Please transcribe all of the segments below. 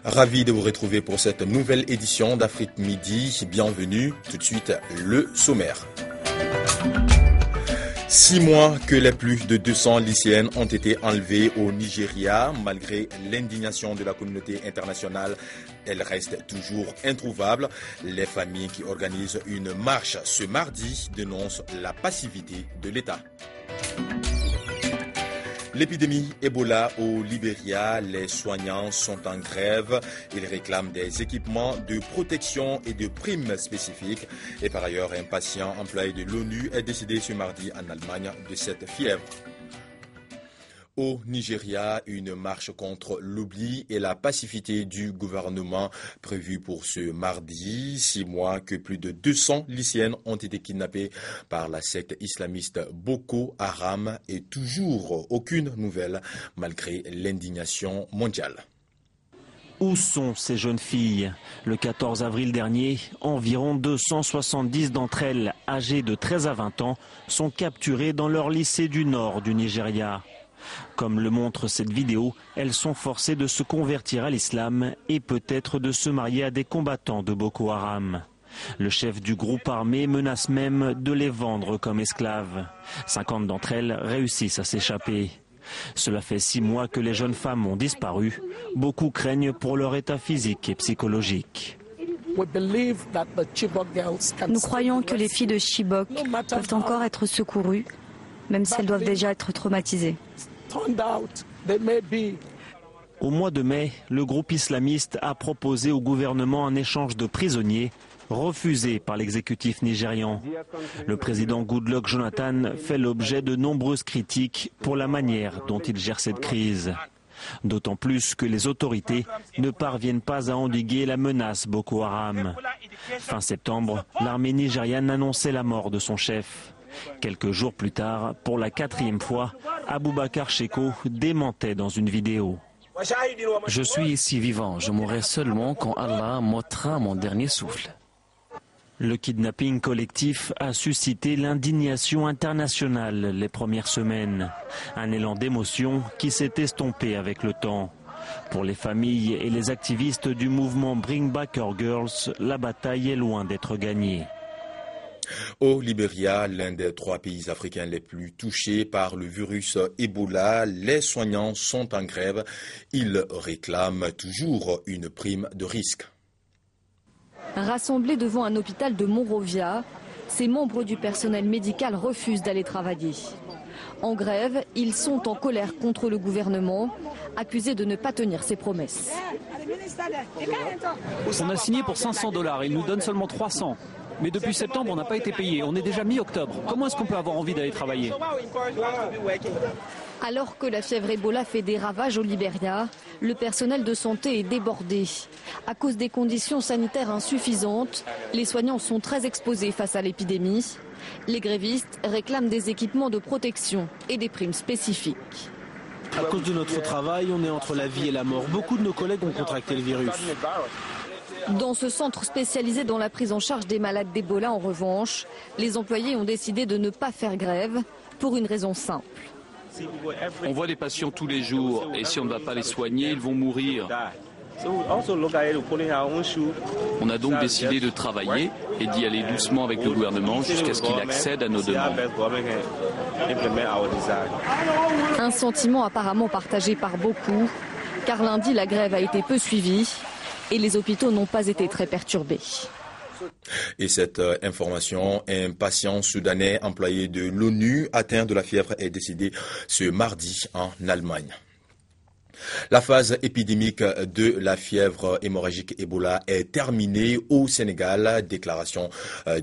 Ravi de vous retrouver pour cette nouvelle édition d'Afrique Midi. Bienvenue. Tout de suite, le sommaire. 6 mois que les plus de 200 lycéennes ont été enlevées au Nigeria. Malgré l'indignation de la communauté internationale, elles restent toujours introuvables. Les familles qui organisent une marche ce mardi dénoncent la passivité de l'État. L'épidémie Ebola au Libéria, les soignants sont en grève. Ils réclament des équipements de protection et de primes spécifiques. Et par ailleurs, un patient employé de l'ONU est décédé ce mardi en Allemagne de cette fièvre. Au Nigeria, une marche contre l'oubli et la passivité du gouvernement prévue pour ce mardi. 6 mois que plus de 200 lycéennes ont été kidnappées par la secte islamiste Boko Haram et toujours aucune nouvelle malgré l'indignation mondiale. Où sont ces jeunes filles? Le 14 avril dernier, environ 270 d'entre elles, âgées de 13 à 20 ans, sont capturées dans leur lycée du nord du Nigeria. Comme le montre cette vidéo, elles sont forcées de se convertir à l'islam et peut-être de se marier à des combattants de Boko Haram. Le chef du groupe armé menace même de les vendre comme esclaves. 50 d'entre elles réussissent à s'échapper. Cela fait 6 mois que les jeunes femmes ont disparu. Beaucoup craignent pour leur état physique et psychologique. Nous croyons que les filles de Chibok peuvent encore être secourues, même si elles doivent déjà être traumatisées. Au mois de mai, le groupe islamiste a proposé au gouvernement un échange de prisonniers, refusé par l'exécutif nigérian. Le président Goodluck Jonathan fait l'objet de nombreuses critiques pour la manière dont il gère cette crise. D'autant plus que les autorités ne parviennent pas à endiguer la menace Boko Haram. Fin septembre, l'armée nigériane annonçait la mort de son chef. Quelques jours plus tard, pour la 4e fois, Aboubakar Sheko démentait dans une vidéo. Je suis ici vivant, je mourrai seulement quand Allah m'ôtera mon dernier souffle. Le kidnapping collectif a suscité l'indignation internationale les premières semaines. Un élan d'émotion qui s'est estompé avec le temps. Pour les familles et les activistes du mouvement Bring Back Our Girls, la bataille est loin d'être gagnée. Au Libéria, l'un des 3 pays africains les plus touchés par le virus Ebola, les soignants sont en grève. Ils réclament toujours une prime de risque. Rassemblés devant un hôpital de Monrovia, ces membres du personnel médical refusent d'aller travailler. En grève, ils sont en colère contre le gouvernement, accusés de ne pas tenir ses promesses. On a signé pour $500, il nous donne seulement 300. Mais depuis septembre, on n'a pas été payé. On est déjà mi-octobre. Comment est-ce qu'on peut avoir envie d'aller travailler? Alors que la fièvre Ebola fait des ravages au Libéria, le personnel de santé est débordé. À cause des conditions sanitaires insuffisantes, les soignants sont très exposés face à l'épidémie. Les grévistes réclament des équipements de protection et des primes spécifiques. À cause de notre travail, on est entre la vie et la mort. Beaucoup de nos collègues ont contracté le virus. Dans ce centre spécialisé dans la prise en charge des malades d'Ebola, en revanche, les employés ont décidé de ne pas faire grève pour une raison simple. On voit des patients tous les jours et si on ne va pas les soigner, ils vont mourir. On a donc décidé de travailler et d'y aller doucement avec le gouvernement jusqu'à ce qu'il accède à nos demandes. Un sentiment apparemment partagé par beaucoup, car lundi la grève a été peu suivie et les hôpitaux n'ont pas été très perturbés. Et cette information, un patient soudanais employé de l'ONU atteint de la fièvre est décédé ce mardi en Allemagne. La phase épidémique de la fièvre hémorragique Ebola est terminée au Sénégal. Déclaration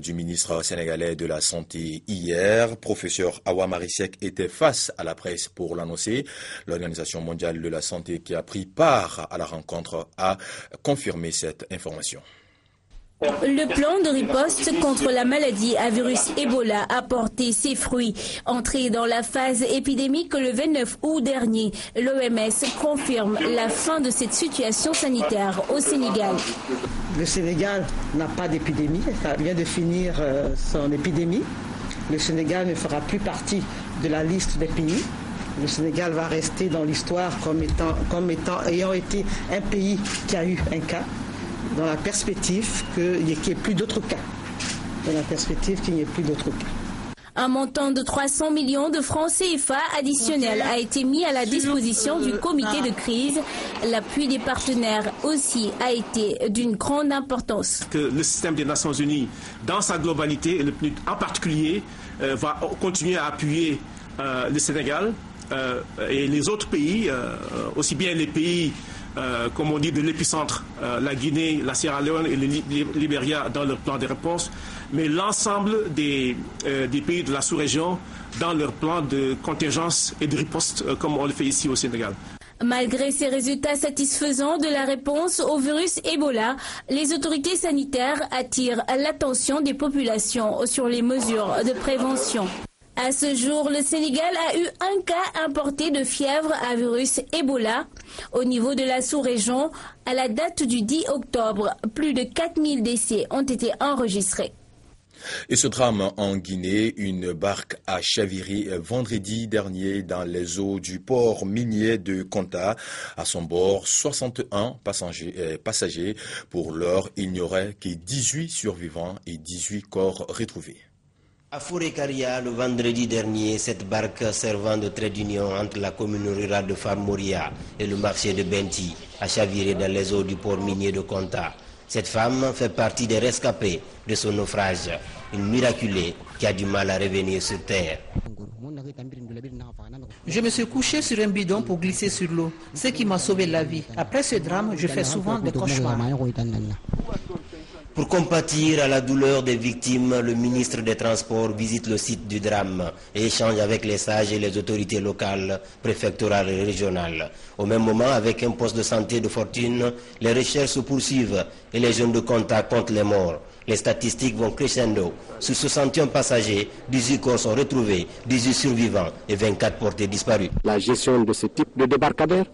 du ministre sénégalais de la Santé hier. Professeur Awa Marisek était face à la presse pour l'annoncer. L'Organisation mondiale de la santé qui a pris part à la rencontre a confirmé cette information. Le plan de riposte contre la maladie à virus Ebola a porté ses fruits. Entré dans la phase épidémique le 29 août dernier, l'OMS confirme la fin de cette situation sanitaire au Sénégal. Le Sénégal n'a pas d'épidémie, ça vient de finir son épidémie. Le Sénégal ne fera plus partie de la liste des pays Le Sénégal va rester dans l'histoire ayant été un pays qui a eu un cas, dans la perspective qu'il n'y ait plus d'autres cas. Un montant de 300 millions de francs CFA additionnels a été mis à la disposition du comité de crise. L'appui des partenaires aussi a été d'une grande importance. Que le système des Nations Unies, dans sa globalité, et le PNUD en particulier, va continuer à appuyer le Sénégal et les autres pays, aussi bien les pays, comme on dit, de l'épicentre, la Guinée, la Sierra Leone et le Libéria dans leur plan de réponse, mais l'ensemble des pays de la sous-région dans leur plan de contingence et de riposte, comme on le fait ici au Sénégal. Malgré ces résultats satisfaisants de la réponse au virus Ebola, les autorités sanitaires attirent l'attention des populations sur les mesures de prévention. À ce jour, le Sénégal a eu un cas importé de fièvre à virus Ebola. Au niveau de la sous-région, à la date du 10 octobre, plus de 4000 décès ont été enregistrés. Et ce drame en Guinée, une barque a chaviré vendredi dernier dans les eaux du port minier de Konta. À son bord, 61 passagers. Pour l'heure, il n'y aurait que 18 survivants et 18 corps retrouvés. À Fourekaria, le vendredi dernier, cette barque servant de trait d'union entre la commune rurale de Farmoria et le marché de Benti a chaviré dans les eaux du port minier de Konta. Cette femme fait partie des rescapés de son naufrage, une miraculée qui a du mal à revenir sur terre. Je me suis couché sur un bidon pour glisser sur l'eau, ce qui m'a sauvé la vie. Après ce drame, je fais souvent des cauchemars. Pour compatir à la douleur des victimes, le ministre des Transports visite le site du drame et échange avec les sages et les autorités locales, préfectorales et régionales. Au même moment, avec un poste de santé de fortune, les recherches se poursuivent et les jeunes de contact comptent les morts. Les statistiques vont crescendo. Sur 61 passagers, 18 corps sont retrouvés, 18 survivants et 24 portés disparus. La gestion de ce type de débarcadère,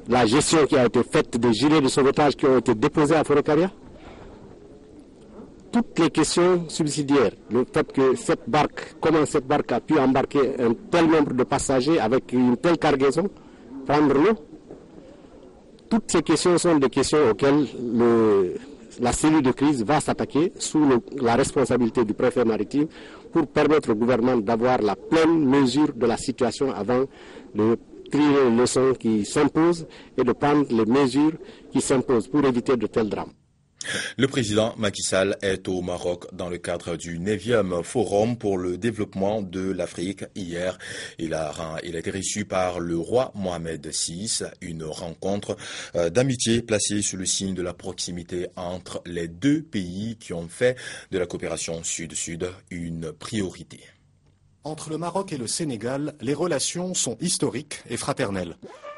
la gestion qui a été faite des gilets de sauvetage qui ont été déposés à Fourekaria, toutes les questions subsidiaires, le fait que comment cette barque a pu embarquer un tel nombre de passagers avec une telle cargaison, prendre l'eau, toutes ces questions sont des questions auxquelles la cellule de crise va s'attaquer sous la responsabilité du préfet maritime pour permettre au gouvernement d'avoir la pleine mesure de la situation avant de tirer les leçons qui s'imposent et de prendre les mesures qui s'imposent pour éviter de tels drames. Le président Macky Sall est au Maroc dans le cadre du 9e Forum pour le développement de l'Afrique. Hier, il a été reçu par le roi Mohamed VI, une rencontre d'amitié placée sous le signe de la proximité entre les deux pays qui ont fait de la coopération sud-sud une priorité. Entre le Maroc et le Sénégal, les relations sont historiques et fraternelles.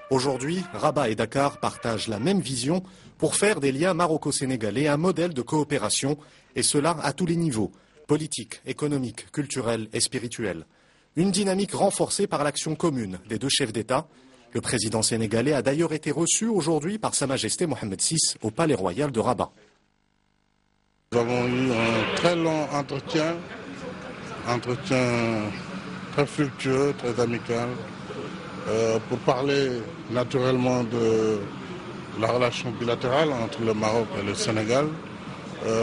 Aujourd'hui, Rabat et Dakar partagent la même vision pour faire des liens maroco-sénégalais un modèle de coopération, et cela à tous les niveaux, politique, économique, culturel et spirituel. Une dynamique renforcée par l'action commune des deux chefs d'État. Le président sénégalais a d'ailleurs été reçu aujourd'hui par Sa Majesté Mohamed VI au Palais Royal de Rabat. Nous avons eu un très long entretien très fructueux, très amical, pour parler naturellement de la relation bilatérale entre le Maroc et le Sénégal,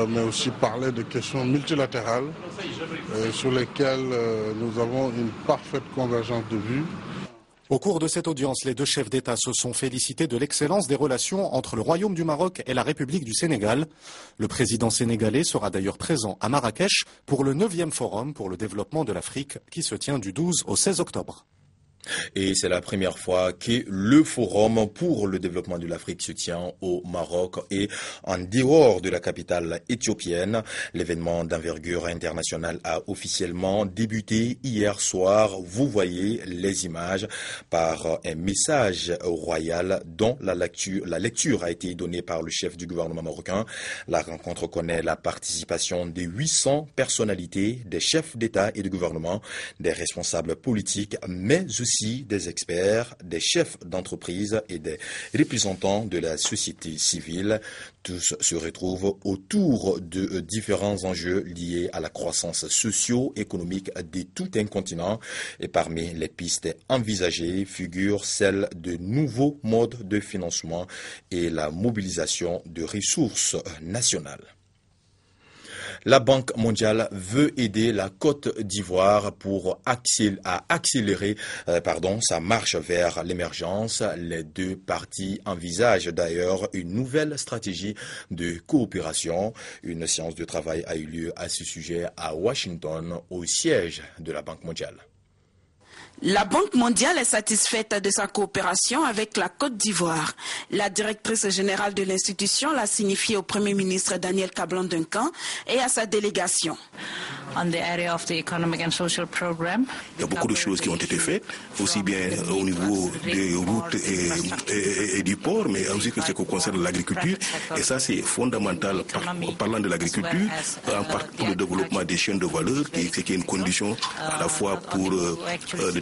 mais aussi parler de questions multilatérales sur lesquelles nous avons une parfaite convergence de vues. Au cours de cette audience, les deux chefs d'État se sont félicités de l'excellence des relations entre le Royaume du Maroc et la République du Sénégal. Le président sénégalais sera d'ailleurs présent à Marrakech pour le 9e Forum pour le développement de l'Afrique qui se tient du 12 au 16 octobre. Et c'est la première fois que le Forum pour le développement de l'Afrique se tient au Maroc et en dehors de la capitale éthiopienne. L'événement d'envergure internationale a officiellement débuté hier soir. Vous voyez les images par un message royal dont la lecture a été donnée par le chef du gouvernement marocain. La rencontre connaît la participation de 800 personnalités, des chefs d'État et de gouvernement, des responsables politiques, mais aussi aussi des experts, des chefs d'entreprise et des représentants de la société civile. Tous se retrouvent autour de différents enjeux liés à la croissance socio-économique de tout un continent. Et parmi les pistes envisagées figure celle de nouveaux modes de financement et la mobilisation de ressources nationales. La Banque mondiale veut aider la Côte d'Ivoire pour accélérer sa marche vers l'émergence. Les deux parties envisagent d'ailleurs une nouvelle stratégie de coopération. Une séance de travail a eu lieu à ce sujet à Washington, au siège de la Banque mondiale. La Banque mondiale est satisfaite de sa coopération avec la Côte d'Ivoire. La directrice générale de l'institution l'a signifié au Premier ministre Daniel Kablan-Duncan et à sa délégation. Il y a beaucoup de choses qui ont été faites, aussi bien au niveau des routes et du port, mais aussi que ce qui concerne l'agriculture. Et ça, c'est fondamental, parlant de l'agriculture, pour le développement des chaînes de valeur, qui est une condition à la fois pour le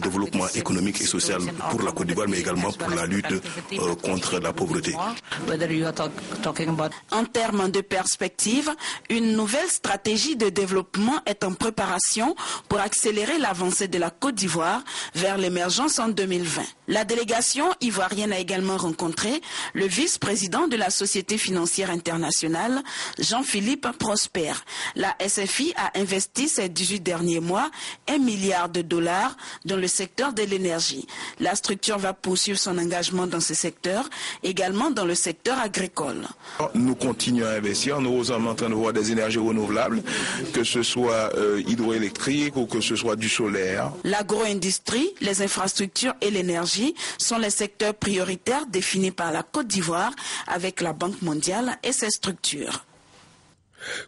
développement économique et social pour la Côte d'Ivoire, mais également pour la lutte contre la pauvreté. En termes de perspective, une nouvelle stratégie de développement est en préparation pour accélérer l'avancée de la Côte d'Ivoire vers l'émergence en 2020. La délégation ivoirienne a également rencontré le vice-président de la Société financière internationale, Jean-Philippe Prosper. La SFI a investi ces 18 derniers mois $1 milliard dans le secteur de l'énergie. La structure va poursuivre son engagement dans ce secteur, également dans le secteur agricole. Nous continuons à investir, nous sommes en train de voir des énergies renouvelables, que ce soit hydroélectrique ou que ce soit du solaire. L'agro-industrie, les infrastructures et l'énergie sont les secteurs prioritaires définis par la Côte d'Ivoire avec la Banque mondiale et ses structures.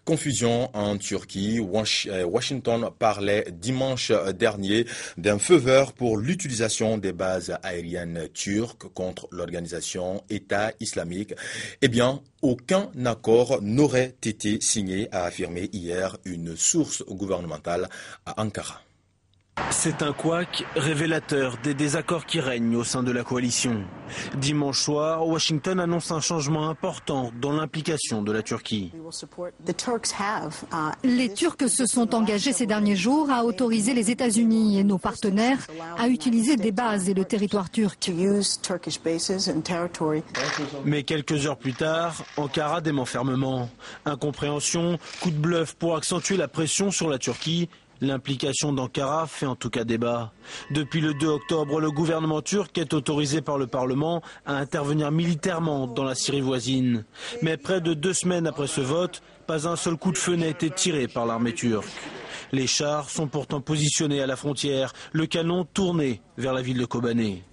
Confusion en Turquie. Washington parlait dimanche dernier d'un feu vert pour l'utilisation des bases aériennes turques contre l'organisation État islamique. Eh bien, aucun accord n'aurait été signé, a affirmé hier une source gouvernementale à Ankara. C'est un couac révélateur des désaccords qui règnent au sein de la coalition. Dimanche soir, Washington annonce un changement important dans l'implication de la Turquie. Les Turcs se sont engagés ces derniers jours à autoriser les États-Unis et nos partenaires à utiliser des bases et le territoire turc. Mais quelques heures plus tard, Ankara dément fermement. Incompréhension, coup de bluff pour accentuer la pression sur la Turquie. L'implication d'Ankara fait en tout cas débat. Depuis le 2 octobre, le gouvernement turc est autorisé par le Parlement à intervenir militairement dans la Syrie voisine. Mais près de 2 semaines après ce vote, pas un seul coup de feu n'a été tiré par l'armée turque. Les chars sont pourtant positionnés à la frontière, le canon tourné vers la ville de Kobané.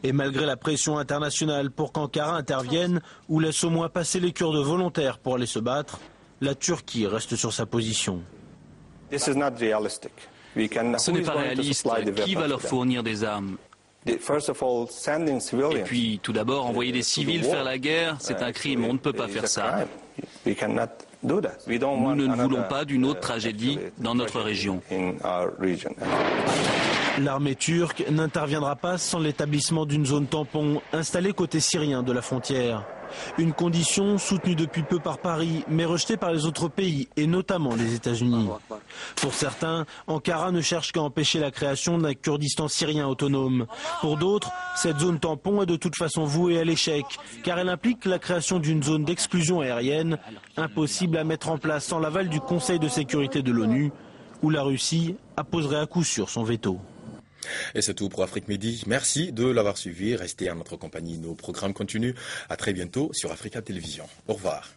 Et malgré la pression internationale pour qu'Ankara intervienne ou laisse au moins passer les Kurdes volontaires pour aller se battre, la Turquie reste sur sa position. Ce n'est pas réaliste. Qui va leur fournir des armes? Et puis, tout d'abord, envoyer des civils faire la guerre, c'est un crime. On ne peut pas faire ça. Nous ne voulons pas d'une autre tragédie dans notre région. L'armée turque n'interviendra pas sans l'établissement d'une zone tampon installée côté syrien de la frontière. Une condition soutenue depuis peu par Paris, mais rejetée par les autres pays, et notamment les États-Unis. Pour certains, Ankara ne cherche qu'à empêcher la création d'un Kurdistan syrien autonome. Pour d'autres, cette zone tampon est de toute façon vouée à l'échec, car elle implique la création d'une zone d'exclusion aérienne, impossible à mettre en place sans l'aval du Conseil de sécurité de l'ONU, où la Russie apposerait à coup sûr son veto. Et c'est tout pour Afrique Midi. Merci de l'avoir suivi. Restez en notre compagnie. Nos programmes continuent. À très bientôt sur Africa Télévision. Au revoir.